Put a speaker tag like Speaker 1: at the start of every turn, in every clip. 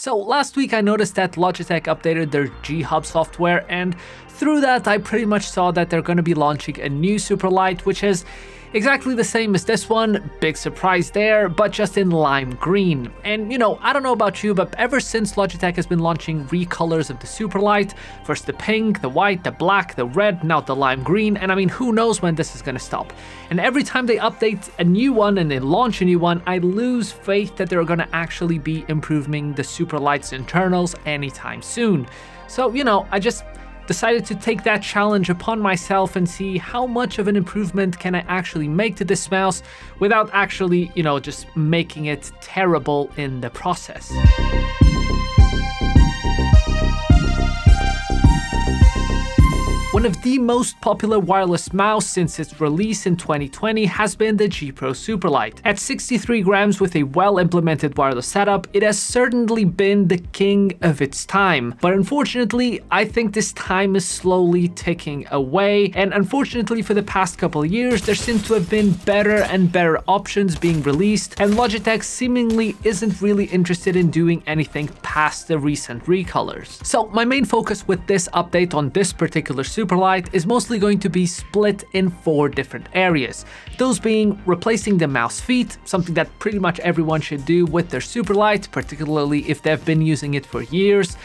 Speaker 1: So last week I noticed that Logitech updated their G Hub software, and through that I pretty much saw that they're going to be launching a new Superlight, which is exactly the same as this one. Big surprise there, but just in lime green. And I don't know about you, but ever since Logitech has been launching recolors of the Superlight, first the pink, the white, the black, the red, now the lime green, and I mean, who knows when this is gonna stop. And every time they update a new one and they launch a new one, I lose faith that they're gonna actually be improving the Superlight's internals anytime soon. So, I just decided to take that challenge upon myself and see how much of an improvement can I actually make to this mouse without actually, just making it terrible in the process. One of the most popular wireless mouse since its release in 2020 has been the G Pro Superlight. At 63 grams with a well-implemented wireless setup, it has certainly been the king of its time. But unfortunately, I think this time is slowly ticking away, and unfortunately for the past couple of years, there seems to have been better and better options being released, and Logitech seemingly isn't really interested in doing anything past the recent recolors. So my main focus with this update on this particular Superlight is mostly going to be split in 4 different areas. Those being replacing the mouse feet, something that pretty much everyone should do with their Superlight, particularly if they've been using it for years.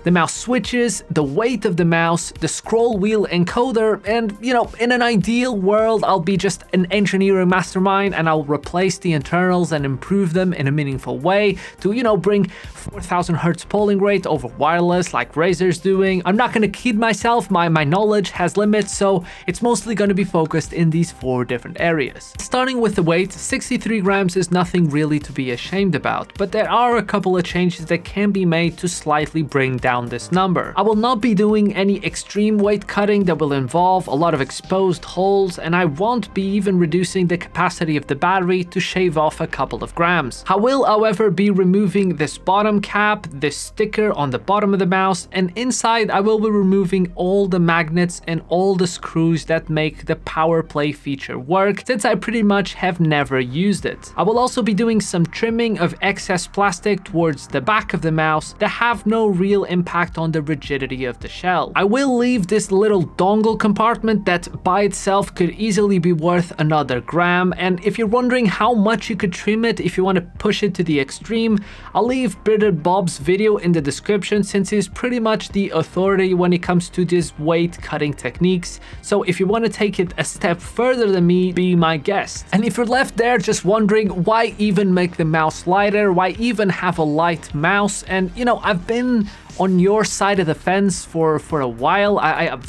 Speaker 1: The mouse switches, the weight of the mouse, the scroll wheel encoder, and in an ideal world, I'll be just an engineering mastermind and I'll replace the internals and improve them in a meaningful way to, bring 4000 Hz polling rate over wireless like Razer's doing. I'm not gonna kid myself, my knowledge has limits, so it's mostly gonna be focused in these 4 different areas. Starting with the weight, 63 grams is nothing really to be ashamed about, but there are a couple of changes that can be made to slightly bring down this number. I will not be doing any extreme weight cutting that will involve a lot of exposed holes, and I won't be even reducing the capacity of the battery to shave off a couple of grams. I will, however, be removing this bottom cap, this sticker on the bottom of the mouse, and inside I will be removing all the magnets and all the screws that make the power play feature work, since I pretty much have never used it. I will also be doing some trimming of excess plastic towards the back of the mouse that have no real impact on the rigidity of the shell. I will leave this little dongle compartment that by itself could easily be worth another gram, and if you're wondering how much you could trim it if you want to push it to the extreme, I'll leave Bearded Bob's video in the description, since he's pretty much the authority when it comes to these weight cutting techniques. So if you want to take it a step further than me, be my guest. And if you're left there just wondering why even make the mouse lighter, why even have a light mouse, and I've been on your side of the fence for a while.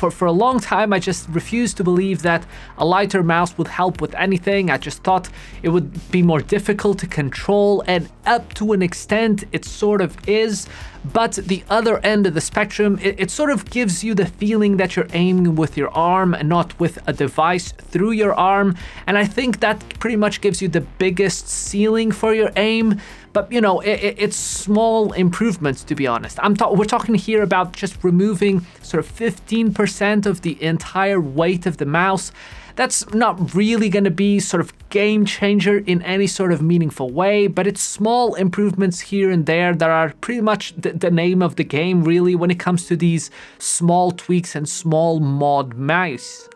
Speaker 1: For a long time, I just refused to believe that a lighter mouse would help with anything. I just thought it would be more difficult to control, and up to an extent, it sort of is. But the other end of the spectrum, it sort of gives you the feeling that you're aiming with your arm and not with a device through your arm. And I think that pretty much gives you the biggest ceiling for your aim. But it's small improvements, to be honest. We're talking here about just removing sort of 15% of the entire weight of the mouse. That's not really going to be sort of game changer in any sort of meaningful way, but it's small improvements here and there that are pretty much the name of the game, really, when it comes to these small tweaks and small mouse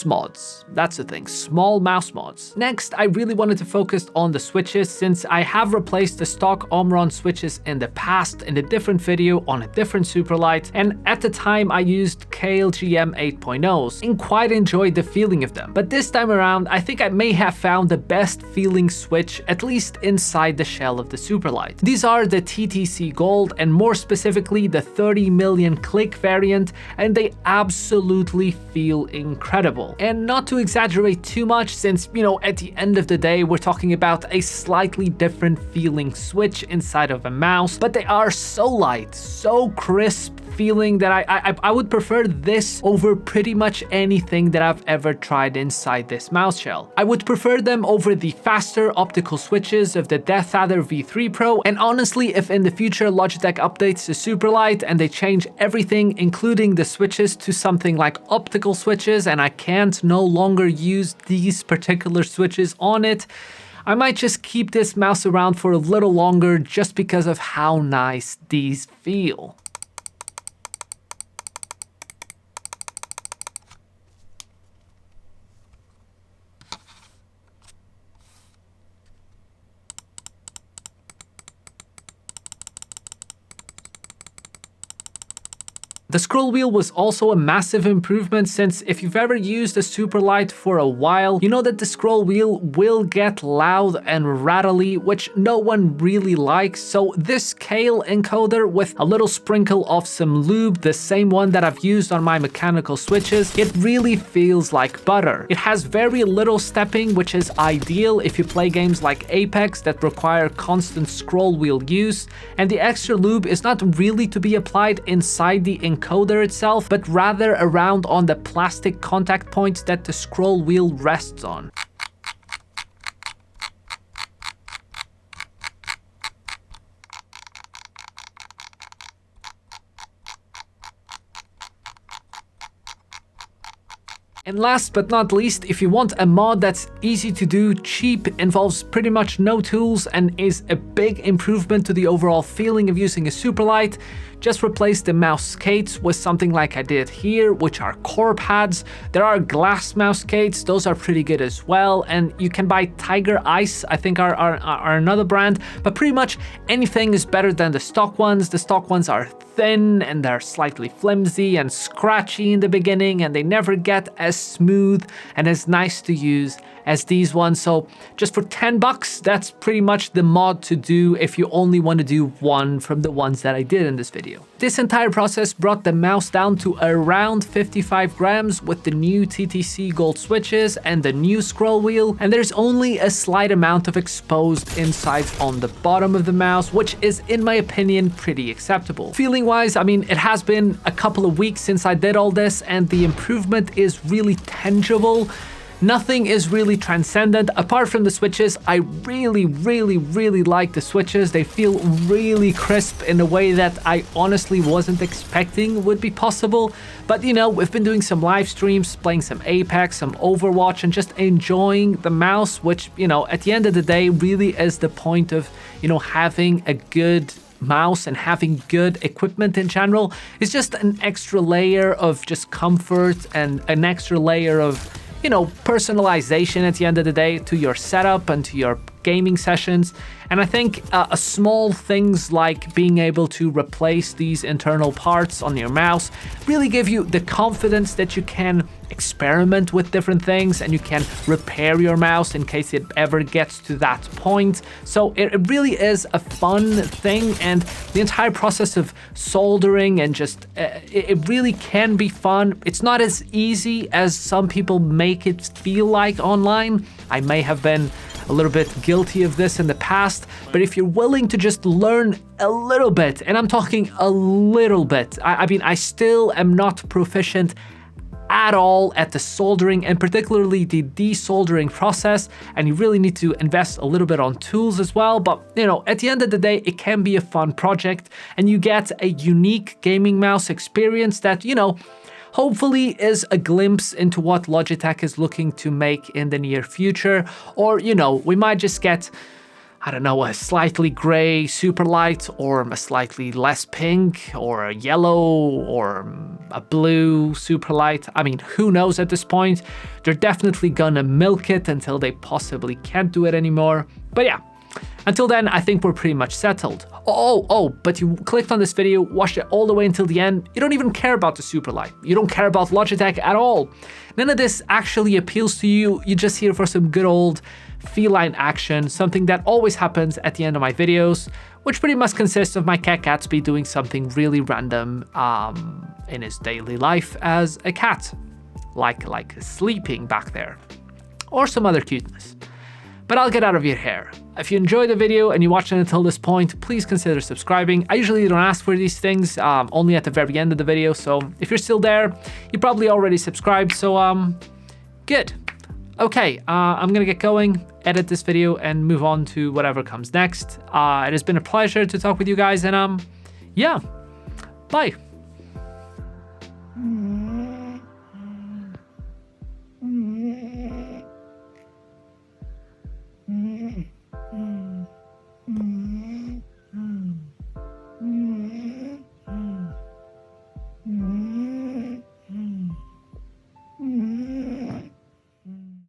Speaker 1: mods. That's the thing, small mouse mods. Next, I really wanted to focus on the switches, since I have replaced the stock Omron switches in the past in a different video on a different Superlight, and at the time I used KLGM 8.0s and quite enjoyed the feeling of them. But this time around, I think I may have found the best feeling switch, at least inside the shell of the Superlight. These are the TTC Gold, and more specifically the 30 million click variant, and they absolutely feel incredible. And not to exaggerate too much, since at the end of the day we're talking about a slightly different feeling switch inside of a mouse, but they are so light, so crisp feeling that I would prefer this over pretty much anything that I've ever tried inside this mouse shell. I would prefer them over the faster optical switches of the DeathAdder V3 Pro, and honestly, if in the future Logitech updates the Superlight and they change everything including the switches to something like optical switches and I can't no longer use these particular switches on it, I might just keep this mouse around for a little longer just because of how nice these feel. The scroll wheel was also a massive improvement, since if you've ever used a Superlight for a while, you know that the scroll wheel will get loud and rattly, which no one really likes. So this Kale encoder with a little sprinkle of some lube, the same one that I've used on my mechanical switches, it really feels like butter. It has very little stepping, which is ideal if you play games like Apex that require constant scroll wheel use, and the extra lube is not really to be applied inside the encoder itself, but rather around on the plastic contact points that the scroll wheel rests on. And last but not least, if you want a mod that's easy to do, cheap, involves pretty much no tools, and is a big improvement to the overall feeling of using a Superlight, just replace the mouse skates with something like I did here, which are core pads. There are glass mouse skates, those are pretty good as well, and you can buy Tiger Ice, I think are another brand, but pretty much anything is better than the stock ones. The stock ones are thin and they're slightly flimsy and scratchy in the beginning, and they never get as smooth and as nice to use as these ones. So just for 10 bucks, that's pretty much the mod to do if you only want to do one from the ones that I did in this video. This entire process brought the mouse down to around 55 grams with the new TTC gold switches and the new scroll wheel, and there's only a slight amount of exposed insides on the bottom of the mouse, which is, in my opinion, pretty acceptable. Feeling wise, I mean, it has been a couple of weeks since I did all this, and the improvement is really tangible. Nothing is really transcendent apart from the switches. I really like the switches. They feel really crisp in a way that I honestly wasn't expecting would be possible. But you know, we've been doing some live streams, playing some Apex, some Overwatch, and just enjoying the mouse, which, you know, at the end of the day really is the point of, you know, having a good mouse and having good equipment in general. Is just an extra layer of just comfort and an extra layer of, you know, personalization at the end of the day to your setup and to your gaming sessions. And I think small things like being able to replace these internal parts on your mouse really give you the confidence that you can experiment with different things and you can repair your mouse in case it ever gets to that point. So it really is a fun thing, and the entire process of soldering and just it really can be fun. It's not as easy as some people make it feel like online. I may have been a little bit guilty of this in the past, but if you're willing to just learn a little bit, and I'm talking a little bit, I mean, I still am not proficient at all at the soldering and particularly the desoldering process, and you really need to invest a little bit on tools as well. But you know, at the end of the day, it can be a fun project and you get a unique gaming mouse experience that, you know, hopefully is a glimpse into what Logitech is looking to make in the near future. Or, you know, we might just get, I don't know, a slightly gray Superlight, or a slightly less pink, or a yellow, or a blue Superlight. I mean, who knows at this point? They're definitely gonna milk it until they possibly can't do it anymore. But yeah, until then, I think we're pretty much settled. But you clicked on this video, watched it all the way until the end. You don't even care about the Superlight. You don't care about Logitech at all. None of this actually appeals to you. You're just here for some good old feline action, something that always happens at the end of my videos, which pretty much consists of my cat Gatsby doing something really random in his daily life as a cat, like sleeping back there, or some other cuteness. But I'll get out of your hair. If you enjoyed the video and you watched it until this point, please consider subscribing. I usually don't ask for these things, only at the very end of the video, so if you're still there, you probably already subscribed, so good. Okay, I'm gonna get going, edit this video, and move on to whatever comes next. It has been a pleasure to talk with you guys, and yeah, bye.